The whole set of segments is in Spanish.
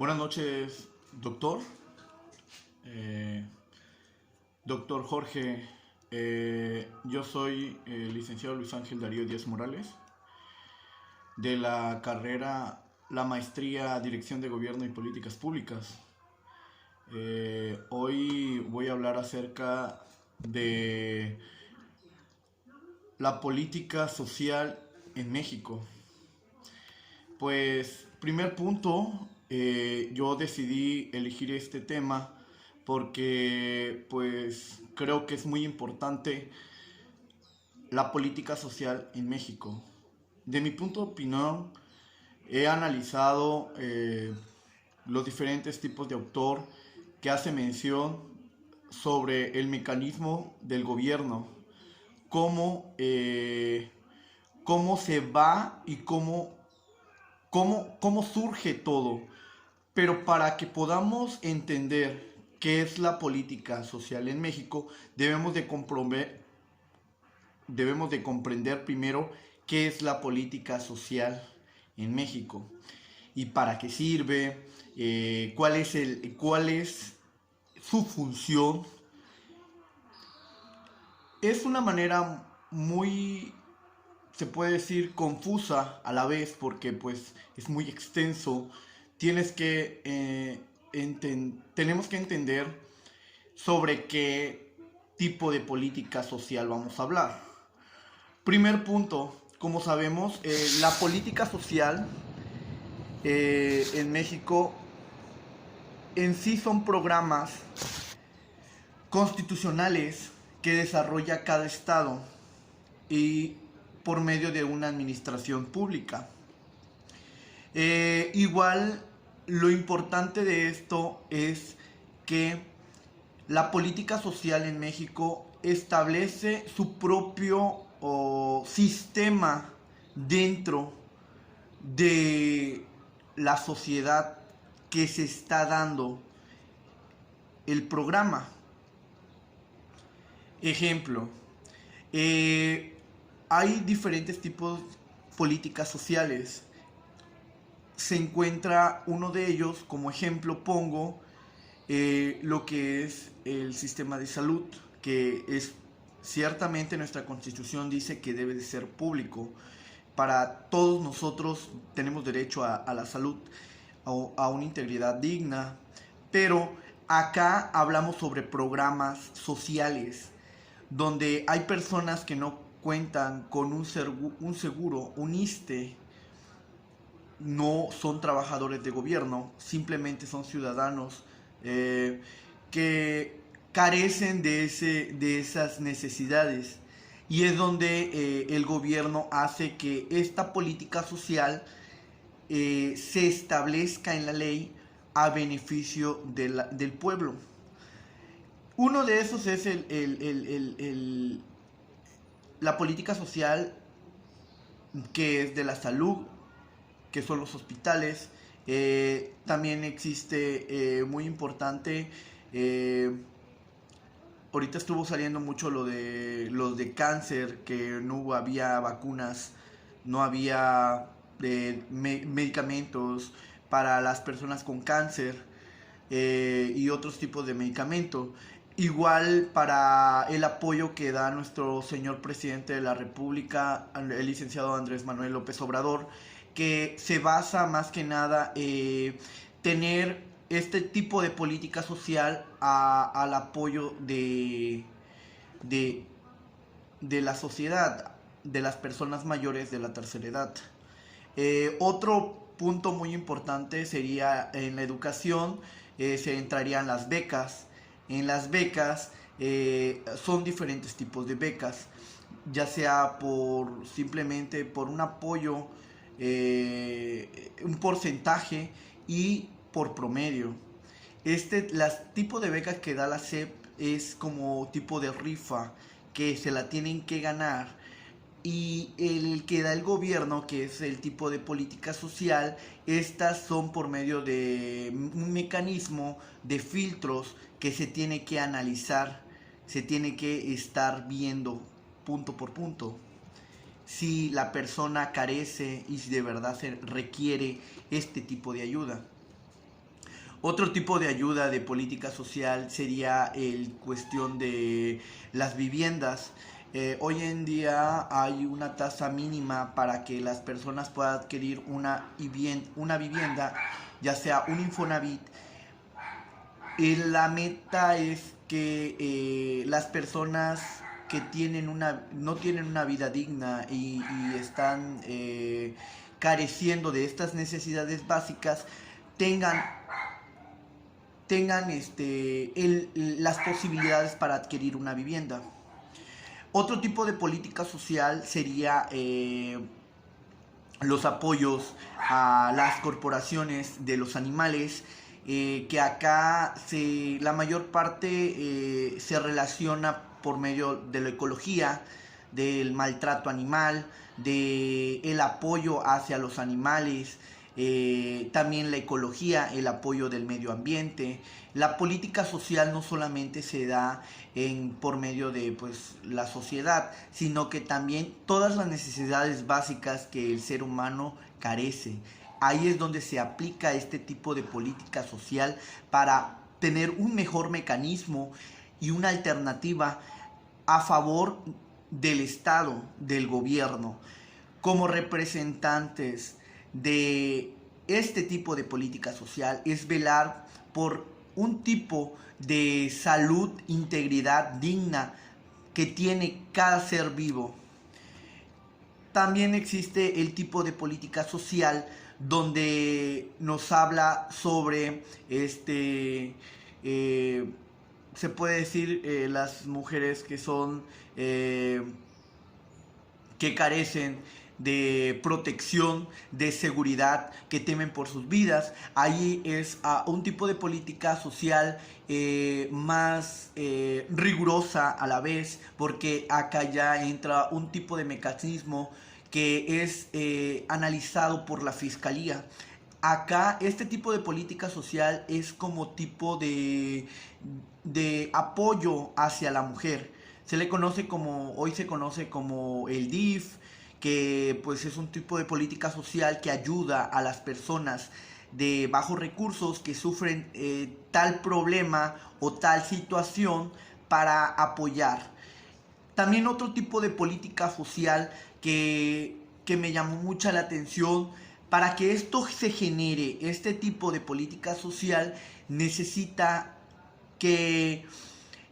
Buenas noches, doctor. Eh, Doctor Jorge, yo soy el licenciado Luis Ángel Darío Díaz Morales, de la carrera, la maestría Dirección de Gobierno y Políticas Públicas. Hoy voy a hablar acerca de la política social en México. Pues, primer punto, yo decidí elegir este tema porque pues creo que es muy importante la política social en México. De mi punto de opinión, he analizado los diferentes tipos de autor que hace mención sobre el mecanismo del gobierno, cómo, cómo se va y cómo surge todo. Pero para que podamos entender qué es la política social en México, debemos de comprender primero qué es la política social en México y para qué sirve, cuál es su función. Es una manera muy, se puede decir, confusa a la vez porque pues es muy extenso. Tenemos que entender sobre qué tipo de política social vamos a hablar. Primer punto, como sabemos, la política social en México en sí son programas constitucionales que desarrolla cada estado y por medio de una administración pública. Igual, lo importante de esto es que la política social en México establece su propio sistema dentro de la sociedad que se está dando el programa. Ejemplo, hay diferentes tipos de políticas sociales. Se encuentra uno de ellos, como ejemplo pongo, lo que es el sistema de salud, que es ciertamente nuestra constitución dice que debe de ser público. Para todos nosotros tenemos derecho a la salud, a una integridad digna, pero acá hablamos sobre programas sociales, donde hay personas que no cuentan con un seguro, un ISSSTE, no son trabajadores de gobierno, simplemente son ciudadanos que carecen de esas necesidades. Y es donde el gobierno hace que esta política social se establezca en la ley a beneficio del pueblo. Uno de esos es la política social que es de la salud, que son los hospitales. También existe muy importante, ahorita estuvo saliendo mucho lo de los de cáncer, que no había vacunas, no había medicamentos para las personas con cáncer y otros tipos de medicamentos. Igual para el apoyo que da nuestro señor presidente de la República, el licenciado Andrés Manuel López Obrador, que se basa más que nada tener este tipo de política social al apoyo de, de la sociedad, de las personas mayores de la tercera edad. Otro punto muy importante sería en la educación, se entrarían las becas. En las becas son diferentes tipos de becas, ya sea simplemente por un apoyo, un porcentaje y por promedio. Tipo de becas que da la SEP es como tipo de rifa, que se la tienen que ganar, y el que da el gobierno, que es el tipo de política social, estas son por medio de un mecanismo de filtros que se tiene que analizar, se tiene que estar viendo punto por punto si la persona carece y si de verdad se requiere este tipo de ayuda. Otro tipo de ayuda de política social sería el cuestión de las viviendas. Hoy en día hay una tasa mínima para que las personas puedan adquirir una vivienda, ya sea un Infonavit. Y la meta es que las personas que no tienen una vida digna y están careciendo de estas necesidades básicas tengan las posibilidades para adquirir una vivienda. Otro tipo de política social sería los apoyos a las corporaciones de los animales, que acá la mayor parte se relaciona por medio de la ecología, del maltrato animal, del apoyo hacia los animales, también la ecología, el apoyo del medio ambiente. La política social no solamente se da por medio de pues, la sociedad, sino que también todas las necesidades básicas que el ser humano carece. Ahí es donde se aplica este tipo de política social para tener un mejor mecanismo y una alternativa a favor del Estado, del gobierno. Como representantes de este tipo de política social es velar por un tipo de salud, integridad digna que tiene cada ser vivo. También existe el tipo de política social donde nos habla sobre se puede decir las mujeres que son que carecen de protección, de seguridad, que temen por sus vidas. Ahí es un tipo de política social más rigurosa a la vez, porque acá ya entra un tipo de mecanismo que es analizado por la fiscalía. Acá este tipo de política social es como tipo de apoyo hacia la mujer. Hoy se conoce como el DIF, que pues es un tipo de política social que ayuda a las personas de bajos recursos que sufren tal problema o tal situación para apoyar. También otro tipo de política social que me llamó mucha la atención. Para que esto se genere, este tipo de política social, necesita que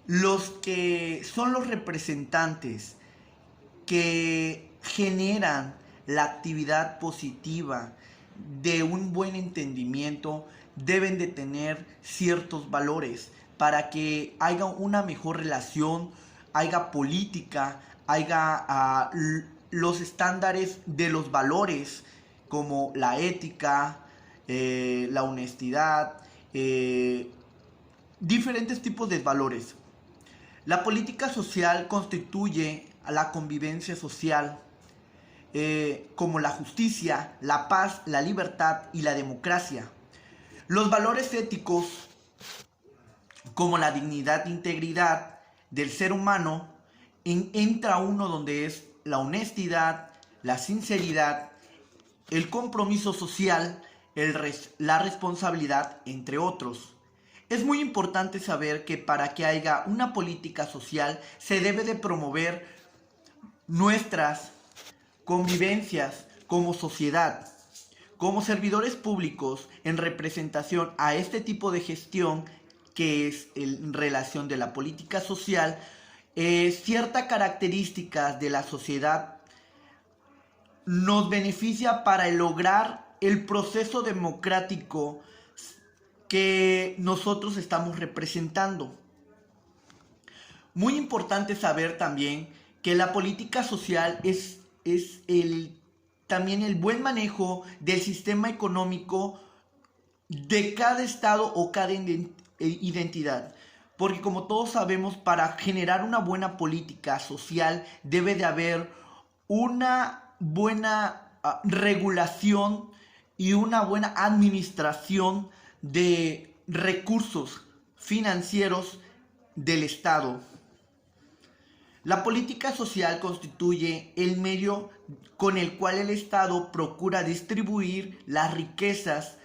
los que son los representantes que generan la actividad positiva de un buen entendimiento deben de tener ciertos valores para que haya una mejor relación, haya política, haya los estándares de los valores como la ética, la honestidad, diferentes tipos de valores. La política social constituye a la convivencia social, como la justicia, la paz, la libertad y la democracia. Los valores éticos, como la dignidad e integridad del ser humano, entra uno donde es la honestidad, la sinceridad, el compromiso social, la responsabilidad, entre otros. Es muy importante saber que para que haya una política social se debe de promover nuestras convivencias como sociedad, como servidores públicos en representación a este tipo de gestión que es en relación de la política social. Ciertas características de la sociedad nos beneficia para lograr el proceso democrático que nosotros estamos representando. Muy importante saber también que la política social es también el buen manejo del sistema económico de cada estado o cada identidad. Porque como todos sabemos, para generar una buena política social debe de haber una buena regulación y una buena administración de recursos financieros del Estado. La política social constituye el medio con el cual el Estado procura distribuir las riquezas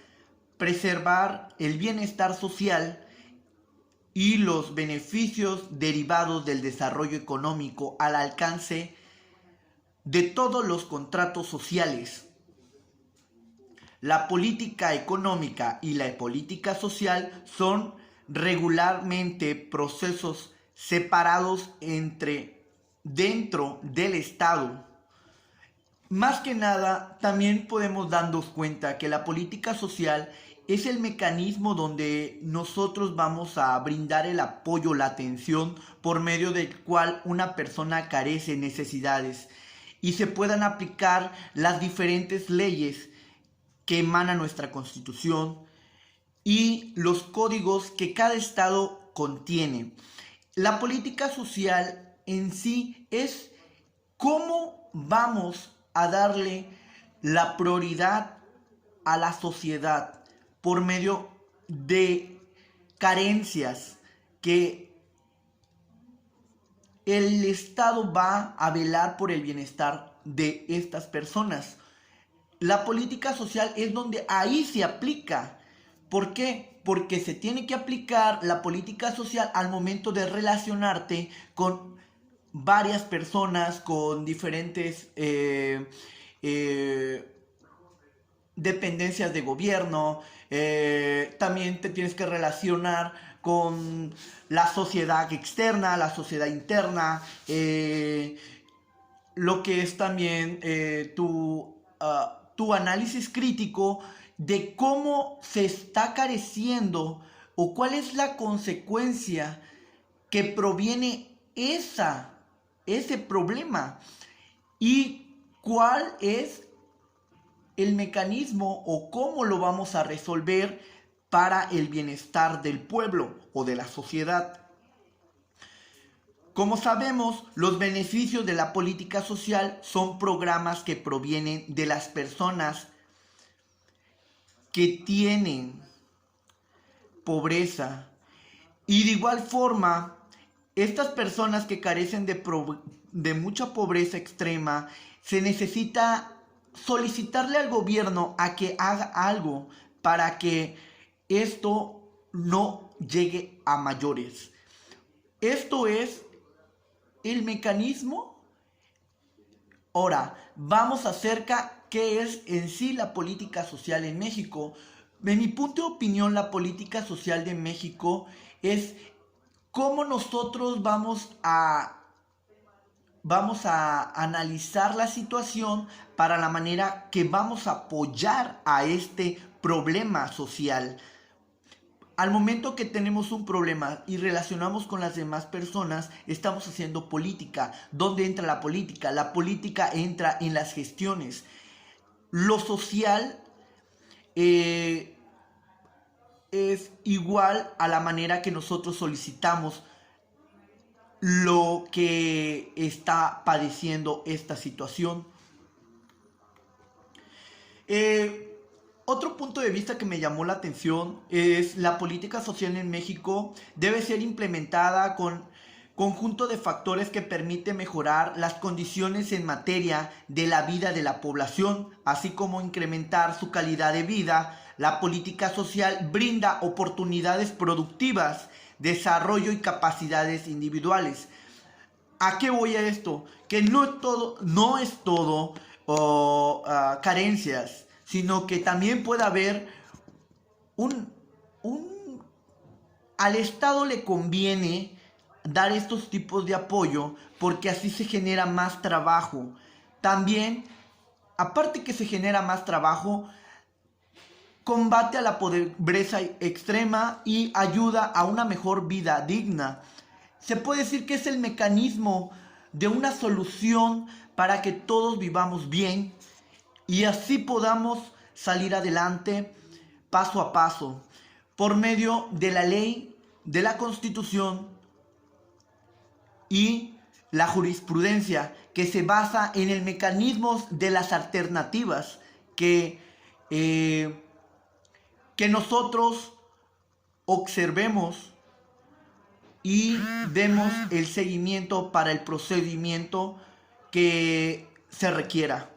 preservar el bienestar social y los beneficios derivados del desarrollo económico al alcance de todos los contratos sociales. La política económica y la política social son regularmente procesos separados dentro del Estado. Más que nada, también podemos darnos cuenta que la política social es el mecanismo donde nosotros vamos a brindar el apoyo, la atención, por medio del cual una persona carece de necesidades y se puedan aplicar las diferentes leyes que emana nuestra Constitución y los códigos que cada estado contiene. La política social en sí es cómo vamos a darle la prioridad a la sociedad por medio de carencias que el Estado va a velar por el bienestar de estas personas. La política social es donde ahí se aplica. ¿Por qué? Porque se tiene que aplicar la política social al momento de relacionarte con varias personas, con diferentes dependencias de gobierno. También te tienes que relacionar con la sociedad externa, la sociedad interna, lo que es también tu análisis crítico de cómo se está careciendo o cuál es la consecuencia que proviene ese problema y cuál es el mecanismo o cómo lo vamos a resolver para el bienestar del pueblo o de la sociedad. Como sabemos, los beneficios de la política social son programas que provienen de las personas que tienen pobreza. Y de igual forma, estas personas que carecen de mucha pobreza extrema, se necesita solicitarle al gobierno a que haga algo para que esto no llegue a mayores. Esto es el mecanismo. Ahora, vamos acerca qué es en sí la política social en México. En mi punto de opinión, la política social de México es cómo nosotros vamos a analizar la situación para la manera que vamos a apoyar a este problema social. Al momento que tenemos un problema y relacionamos con las demás personas, estamos haciendo política. ¿Dónde entra la política? La política entra en las gestiones. Lo social es igual a la manera que nosotros solicitamos lo que está padeciendo esta situación. Otro punto de vista que me llamó la atención es la política social en México debe ser implementada con conjunto de factores que permite mejorar las condiciones en materia de la vida de la población, así como incrementar su calidad de vida. La política social brinda oportunidades productivas, desarrollo y capacidades individuales. ¿A qué voy a esto? Que no es todo carencias, sino que también puede haber al Estado le conviene dar estos tipos de apoyo porque así se genera más trabajo. También, aparte que se genera más trabajo, combate a la pobreza extrema y ayuda a una mejor vida digna. Se puede decir que es el mecanismo de una solución para que todos vivamos bien y así podamos salir adelante paso a paso por medio de la ley, de la Constitución y la jurisprudencia que se basa en el mecanismo de las alternativas que nosotros observemos y demos el seguimiento para el procedimiento que se requiera.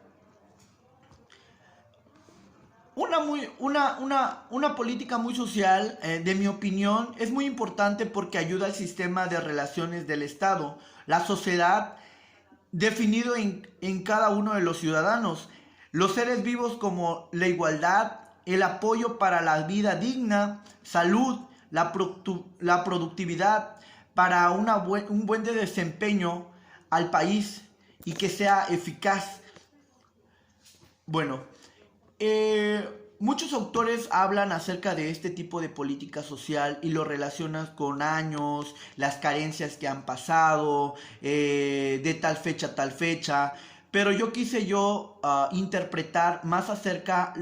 Una política muy social, de mi opinión, es muy importante porque ayuda al sistema de relaciones del Estado, la sociedad, definido en cada uno de los ciudadanos, los seres vivos como la igualdad, el apoyo para la vida digna, salud, la productividad, para un buen desempeño al país y que sea eficaz. Bueno, muchos autores hablan acerca de este tipo de política social y lo relacionan con años, las carencias que han pasado, de tal fecha a tal fecha. Pero yo quise interpretar más acerca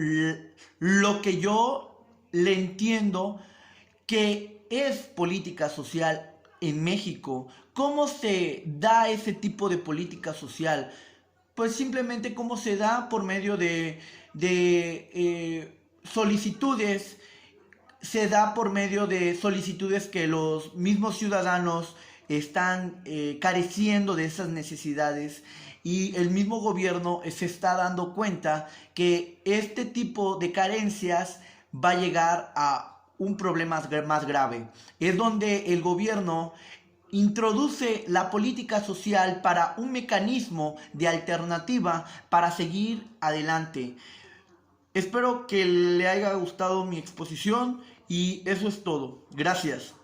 lo que yo le entiendo que es política social en México. ¿Cómo se da ese tipo de política social? Pues simplemente cómo se da por medio de solicitudes, se da por medio de solicitudes que los mismos ciudadanos están careciendo de esas necesidades y el mismo gobierno se está dando cuenta que este tipo de carencias va a llegar a un problema más grave. Es donde el gobierno introduce la política social para un mecanismo de alternativa para seguir adelante. Espero que le haya gustado mi exposición y eso es todo. Gracias.